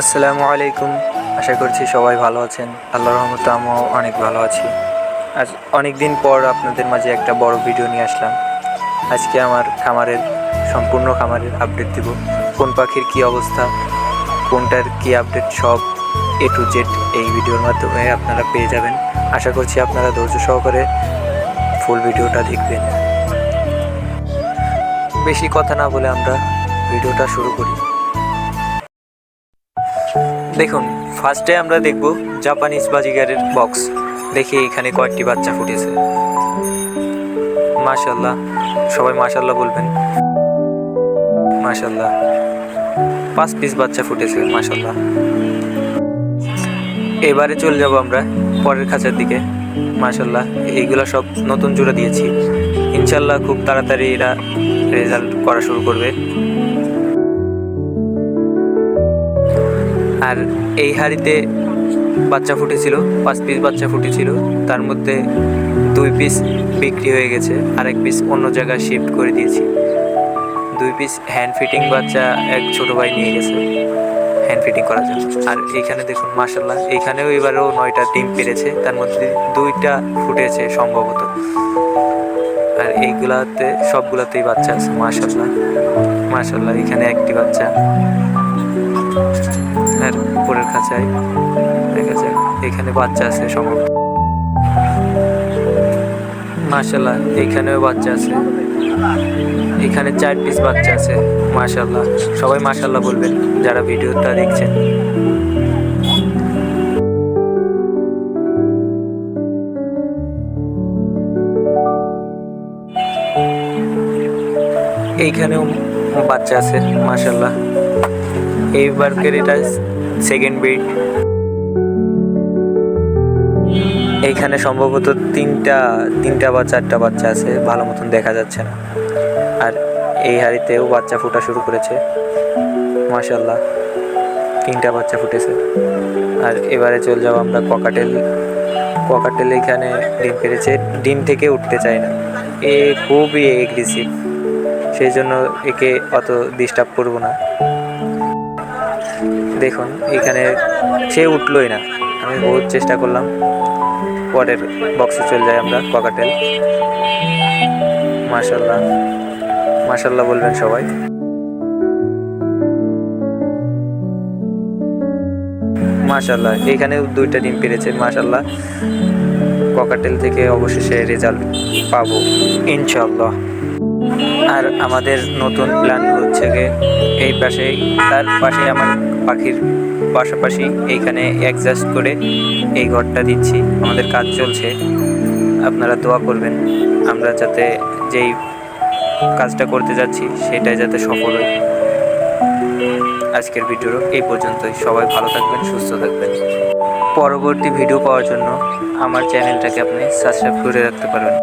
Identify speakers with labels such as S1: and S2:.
S1: আসসালামু আলাইকুম। আশা করছি সবাই ভালো আছেন। আল্লাহর রহমতে আমিও অনেক ভালো আছি। আজ অনেক দিন পর আপনাদের মাঝে একটা বড় ভিডিও নিয়ে আসলাম। আজকে আমার সম্পূর্ণ খামারের আপডেট দিব। কোন পাখির কি অবস্থা, কোনটার কি আপডেট, সব A to Z এই ভিডিওর মাধ্যমে আপনারা পেয়ে যাবেন। আশা করছি আপনারা ধৈর্য সহকারে ফুল ভিডিওটা দেখবেন। বেশি কথা না বলে আমরা ভিডিওটা শুরু করি। দেখুন, ফার্স্টে আমরা দেখব জাপানিজ বাজিগারের বক্স। দেখি এখানে কয়েকটি বাচ্চা ফুটেছে। মাশাল্লাহ, সবাই মাশাল্লাহ বলবেন। মাশাল্লাহ, 5 পিস বাচ্চা ফুটেছে। মাশাল্লাহ। এবারে চলে যাব আমরা পরের খাঁচার দিকে। মাশাল্লাহ, এইগুলো সব নতুন জোড়া দিয়েছি। ইনশাল্লাহ খুব তাড়াতাড়ি এরা রেজাল্ট করা শুরু করবে। আর এই হাড়িতে বাচ্চা ফুটেছিল, 5 পিস বাচ্চা ফুটেছিল। তার মধ্যে 2 পিস বিক্রি হয়ে গেছে, আরেক পিস অন্য জায়গায় শিফট করে দিয়েছি। 2 পিস হ্যান্ড ফিটিং বাচ্চা এক ছোটো ভাই নিয়ে গেছে হ্যান্ড ফিটিং করার জন্য। আর এইখানে দেখুন মাশাল্লাহ, এইখানেও এবারেও 9টা ডিম পেরেছে, তার মধ্যে 2টা ফুটেছে সম্ভবত। আর এইগুলাতে সবগুলাতেই বাচ্চা আছে। মাশাল্লাহ মাশাল্লাহ, এখানে একটি বাচ্চা। আর উপরের খাঁচায় দেখা যায় এখানে বাচ্চা আছে সম্ভবত। মাশাল্লাহ, এইখানেও বাচ্চা আছে। এখানে 4 পিস বাচ্চা আছে। মাশাল্লাহ, সবাই মাশাল্লাহ বলবেন যারা ভিডিওটা দেখছেন। এইখানেও বাচ্চা আছে। মাশাল্লাহ, এইবারকের এটা সেকেন্ড ব্রিড। এইখানে সম্ভবত তিনটা বা 4টা বাচ্চা আছে, ভালো মতন দেখা যাচ্ছে না। আর এই হাড়িতেও বাচ্চা ফোটা শুরু করেছে। মাশাল্লাহ, 3টা বাচ্চা ফুটেছে। আর এবারে চলে যাবো আমরা ককাটেল এখানে ডিম পেড়েছে, ডিম থেকে উঠতে চায় না। এ খুবই এগ্রেসিভ, সেই জন্য একে অত ডিস্টার্ব করবো না। দেখুন এখানে সে উঠলোই না, আমি বহুত চেষ্টা করলাম। পরের বক্সে চলে যাই আমরা। ককাটেল। মাশাল্লাহ মাশাল্লাহ বলবেন সবাই। মাশাল্লাহ, এইখানেও 2টা ডিম পেরেছে। মাশাল্লাহ, ককাটেল থেকে অবশেষে রেজাল্ট পাবো ইনশাল্লাহ। আর আমাদের নতুন প্ল্যান হচ্ছে এই পাশে, তার পাশে আমার পাখির পাশাপাশি এইখানে অ্যাডজাস্ট করে এই ঘরটা দিচ্ছি। আমাদের কাজ চলছে, আপনারা দোয়া করবেন আমরা যাতে যেই কাজটা করতে যাচ্ছি সেটাই যাতে সফল হয়। আজকের ভিডিও এই পর্যন্তই। সবাই ভালো থাকবেন, সুস্থ থাকবেন। পরবর্তী ভিডিও পাওয়ার জন্য আমার চ্যানেলটাকে আপনি সাবস্ক্রাইব করে রাখতে পারবেন।